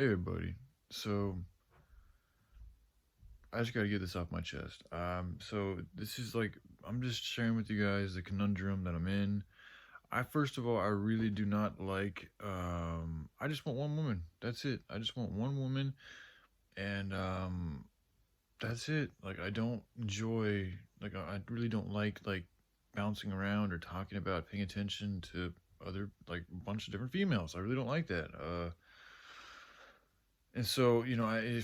Hey everybody. So I just gotta get this off my chest. So this is like I'm just sharing with you guys the conundrum that I'm in. I first of all I really do not like I just want one woman. That's it. I just want one woman and that's it. Like I don't enjoy I really don't like bouncing around or talking about paying attention to other like a bunch of different females. I really don't like that. And so,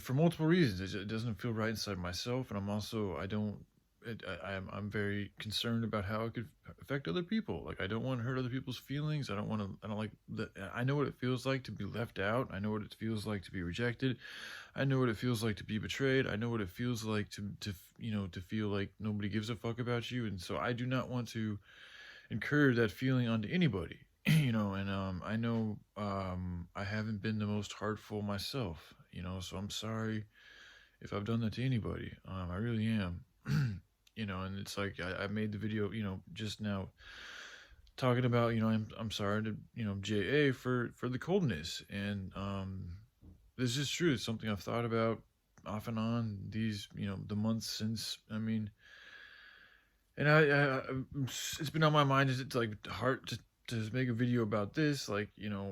for multiple reasons, it doesn't feel right inside myself, and I'm also, I don't, I'm very concerned about how it could affect other people. Like, I don't want to hurt other people's feelings. I don't like that. I know what it feels like to be left out. I know what it feels like to be rejected. I know what it feels like to be betrayed. I know what it feels like to feel like nobody gives a fuck about you. And so, I do not want to encourage that feeling onto anybody. And I know I haven't been the most heartful myself, so I'm sorry if I've done that to anybody. I really am. And it's like I made the video, just now talking about, I'm sorry to, JA for the coldness. And this is true. It's something I've thought about off and on these, the months since. I mean, and it's been on my mind. It's like hard to make a video about this, like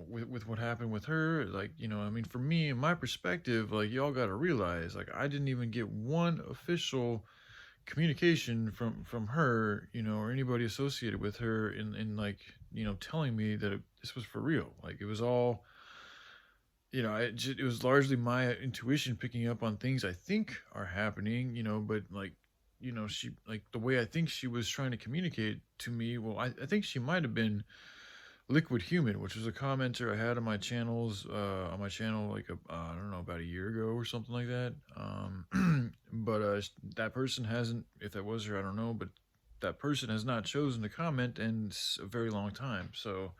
with what happened with her. Like I mean, for me, in my perspective, like y'all got to realize, like I didn't even get one official communication from her, or anybody associated with her, in like telling me that this was for real. Like it was all. It was largely my intuition picking up on things I think are happening, but like she like the way I think she was trying to communicate to me. Well, I think she might have been liquid human, which was a commenter I had on my channel like I don't know, about a year ago or something like that. But that person hasn't, if that was her, I don't know, but that person has not chosen to comment in a very long time. So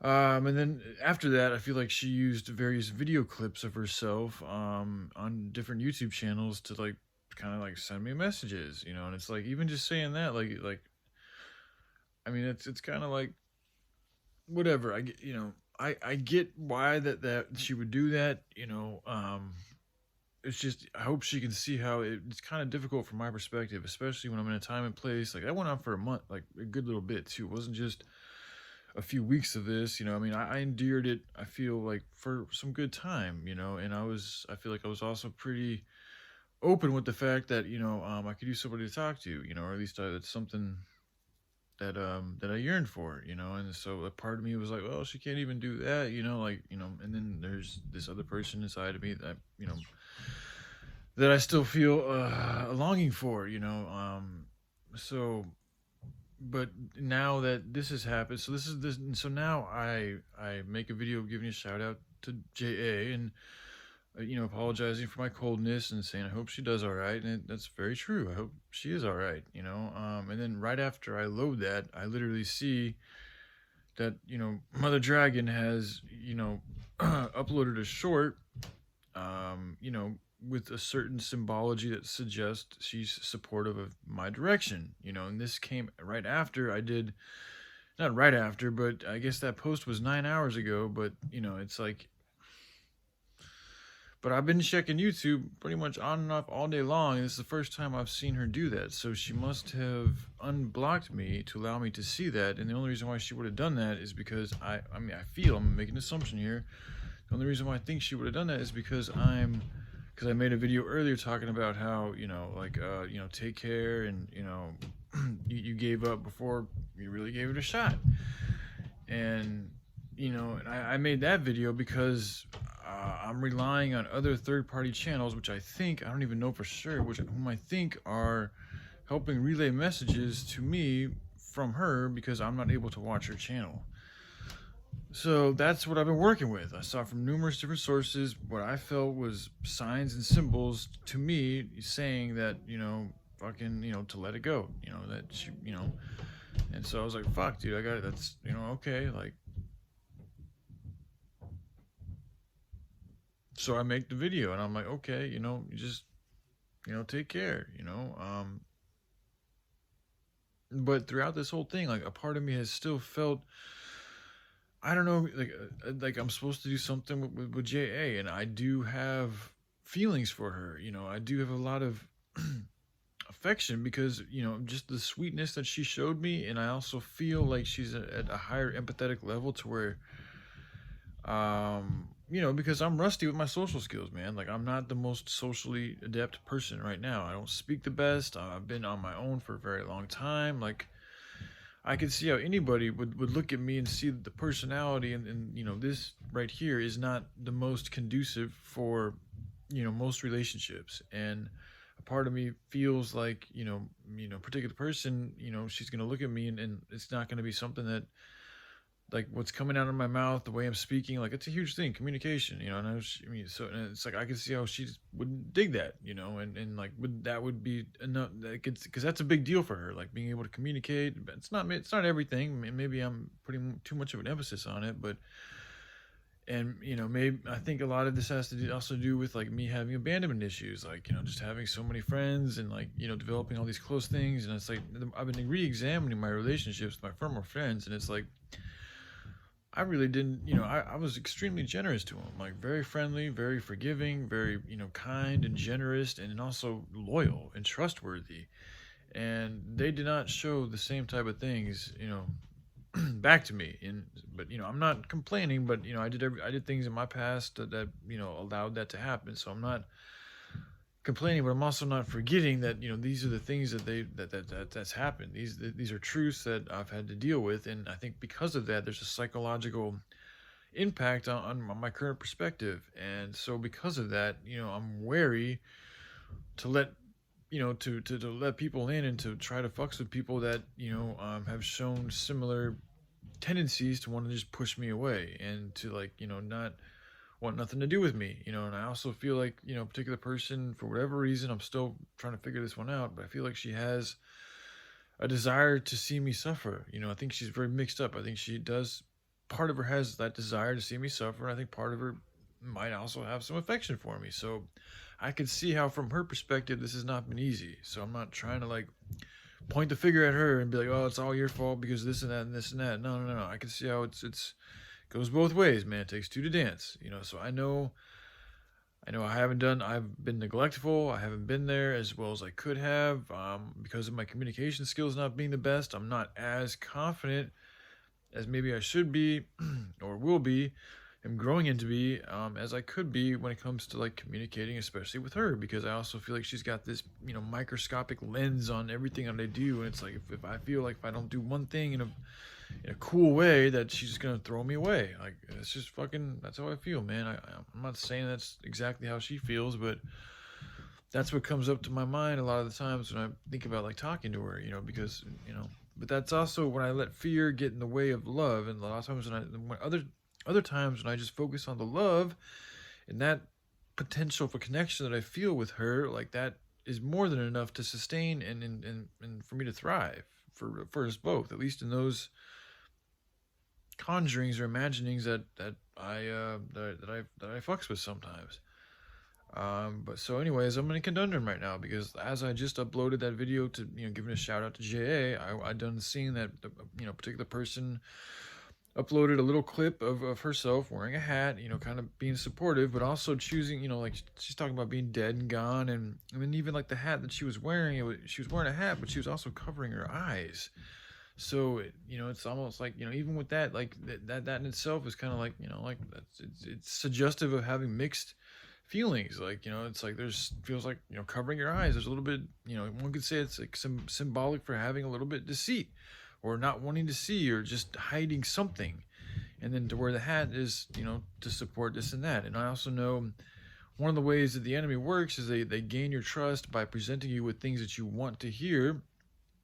and then after that, I feel like she used various video clips of herself on different YouTube channels to like kind of like send me messages, and it's like even just saying that, like I mean, it's kind of like whatever. I get, I get why that she would do that, it's just I hope she can see how it's kind of difficult from my perspective, especially when I'm in a time and place like that went on for a month, like a good little bit too. It wasn't just a few weeks of this, I mean, I endured it, I feel like, for some good time, and I feel like I was also pretty open with the fact that, I could use somebody to talk to, or at least that's something that I yearned for, and so a part of me was like, well, she can't even do that, like, and then there's this other person inside of me that, that I still feel a longing for, so but now that this has happened, so this is this, and so now I make a video giving a shout out to JA and apologizing for my coldness and saying I hope she does all right, and that's very true. I hope she is all right, and then right after I load that, I literally see that Mother Dragon has uploaded a short, with a certain symbology that suggests she's supportive of my direction, and this came right after I did, not right after, but I guess that post was 9 hours ago, but it's like, but I've been checking YouTube pretty much on and off all day long, and this is the first time I've seen her do that, so she must have unblocked me to allow me to see that, and the only reason why she would have done that is because I mean, I feel, I'm making an assumption here, the only reason why I think she would have done that is because I made a video earlier talking about how take care, and you gave up before you really gave it a shot, and and I made that video because I'm relying on other third-party channels, which I don't even know for sure, whom I think are helping relay messages to me from her because I'm not able to watch her channel. So that's what I've been working with. I saw from numerous different sources what I felt was signs and symbols to me saying that, fucking, to let it go, that she, and so I was like, fuck, dude, I got it. That's, okay. Like, so I make the video and I'm like, okay, you just, take care, but throughout this whole thing, like a part of me has still felt, I don't know, like I'm supposed to do something with JA, and I do have feelings for her. I do have a lot of affection because just the sweetness that she showed me, and I also feel like she's at a higher empathetic level to where because I'm rusty with my social skills, man. Like I'm not the most socially adept person right now. I don't speak the best. I've been on my own for a very long time. Like I could see how anybody would look at me and see the personality, and this right here is not the most conducive for most relationships. And a part of me feels like particular person, she's gonna look at me, and it's not gonna be something that, like, what's coming out of my mouth, the way I'm speaking, like it's a huge thing, communication, and I mean, so and it's like I can see how she wouldn't dig that, and like would be enough, because that's a big deal for her, like being able to communicate. But it's not everything. Maybe I'm putting too much of an emphasis on it, but and maybe I think a lot of this has to also do with like me having abandonment issues, like just having so many friends, and like developing all these close things. And it's like I've been re-examining my relationships with my former friends, and it's like I really didn't, I was extremely generous to him, like very friendly, very forgiving, very, kind and generous, and also loyal and trustworthy. And they did not show the same type of things, back to me. But I'm not complaining, but I did things in my past that allowed that to happen. So I'm not complaining, but I'm also not forgetting that these are the things that's happened. These are truths that I've had to deal with, and I think because of that, there's a psychological impact on my current perspective. And so because of that, I'm wary to let to let people in, and to try to fucks with people that have shown similar tendencies to want to just push me away, and to like not want nothing to do with me, and I also feel like, a particular person, for whatever reason, I'm still trying to figure this one out, but I feel like she has a desire to see me suffer. I think she's very mixed up. I think she does, part of her has that desire to see me suffer, and I think part of her might also have some affection for me. So I could see how, from her perspective, this has not been easy. So I'm not trying to like point the finger at her and be like, oh, it's all your fault because this and that and this and that. No, no, no. I can see how it's goes both ways, man. It takes two to dance, so I've been neglectful. I haven't been there as well as I could have, because of my communication skills not being the best. I'm not as confident as maybe I should be or will be, and growing into be, as I could be when it comes to like communicating, especially with her, because I also feel like she's got this microscopic lens on everything that I do, and it's like if I feel like if I don't do one thing in a cool way, that she's just gonna throw me away. Like it's just fucking, that's how I feel, man. I'm not saying that's exactly how she feels, but that's what comes up to my mind a lot of the times when I think about like talking to her, because but that's also when I let fear get in the way of love. And a lot of times when other times when I just focus on the love and that potential for connection that I feel with her, like that is more than enough to sustain and for me to thrive, for us both, at least in those conjurings or imaginings that I fucks with sometimes. But so anyways, I'm in a conundrum right now, because as I just uploaded that video to giving a shout out to J.A., I done seeing that the particular person uploaded a little clip of herself wearing a hat, kind of being supportive, but also choosing, like she's talking about being dead and gone, and then even like the hat that she was wearing, she was wearing a hat, but she was also covering her eyes. So it's almost like even with that, like that in itself is kind of like like it's suggestive of having mixed feelings. Like it's like there's feels like covering your eyes. There's a little bit one could say it's like some symbolic for having a little bit deceit, or not wanting to see, or just hiding something. And then to wear the hat is to support this and that. And I also know one of the ways that the enemy works is they gain your trust by presenting you with things that you want to hear,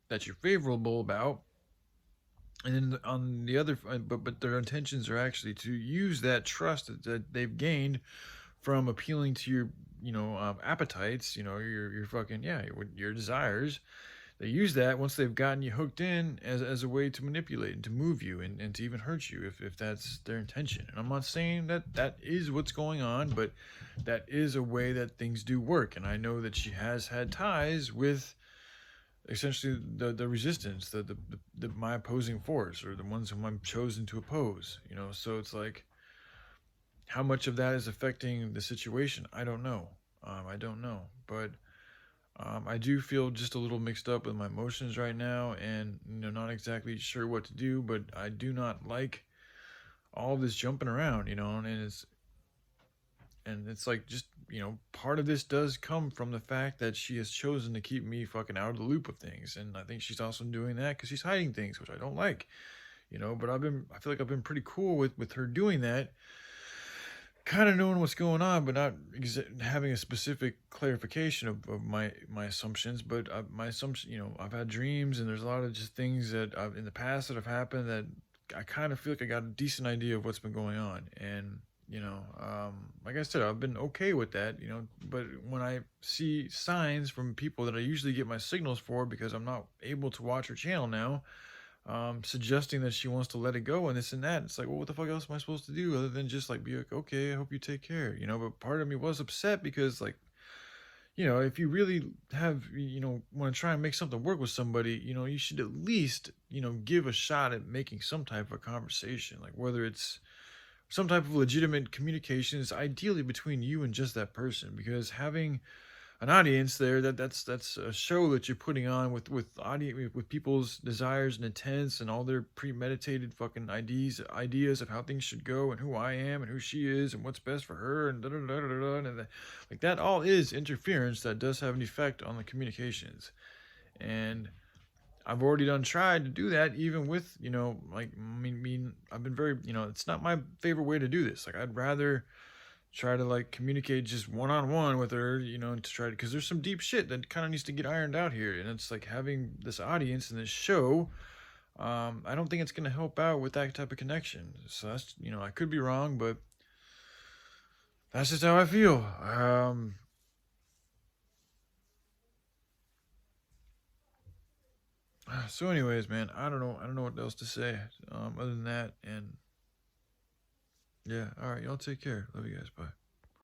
that you're favorable about. And then on the other, but their intentions are actually to use that trust that they've gained from appealing to your appetites, your fucking your desires. They use that once they've gotten you hooked in as a way to manipulate and to move you, and to even hurt you if that's their intention. And I'm not saying that is what's going on, but that is a way that things do work. And I know that she has had ties with essentially the resistance, the my opposing force, or the ones whom I'm chosen to oppose. You know, so it's like how much of that is affecting the situation. I don't know. I don't know, but I do feel just a little mixed up with my emotions right now, and not exactly sure what to do. But I do not like all this jumping around, and it's like, just part of this does come from the fact that she has chosen to keep me fucking out of the loop of things, and I think she's also doing that because she's hiding things, which I don't like. But I feel like I've been pretty cool with her doing that, kind of knowing what's going on, but not having a specific clarification of my assumptions. But my assumption, I've had dreams, and there's a lot of just things that in the past that have happened that I kind of feel like I got a decent idea of what's been going on. And like I said, I've been okay with that. But when I see signs from people that I usually get my signals for, because I'm not able to watch her channel now, suggesting that she wants to let it go and this and that. It's like, well, what the fuck else am I supposed to do other than just like be like, okay, I hope you take care, But part of me was upset because, like, if you really have, want to try and make something work with somebody, you should at least, give a shot at making some type of a conversation, like whether it's some type of legitimate communications, ideally between you and just that person, because having an audience there, that's a show that you're putting on with people's desires and intents and all their premeditated fucking ideas of how things should go and who I am and who she is and what's best for her and da da da da da, and like that all is interference that does have an effect on the communications. And I've already done tried to do that, even with, like, I've been very, it's not my favorite way to do this. Like, I'd rather try to like communicate just one on one with her, to try to, because there's some deep shit that kind of needs to get ironed out here, and it's like having this audience and this show. I don't think it's gonna help out with that type of connection. So that's, I could be wrong, but that's just how I feel. So, anyways, man, I don't know. I don't know what else to say other than that. And yeah, all right, y'all take care. Love you guys. Bye.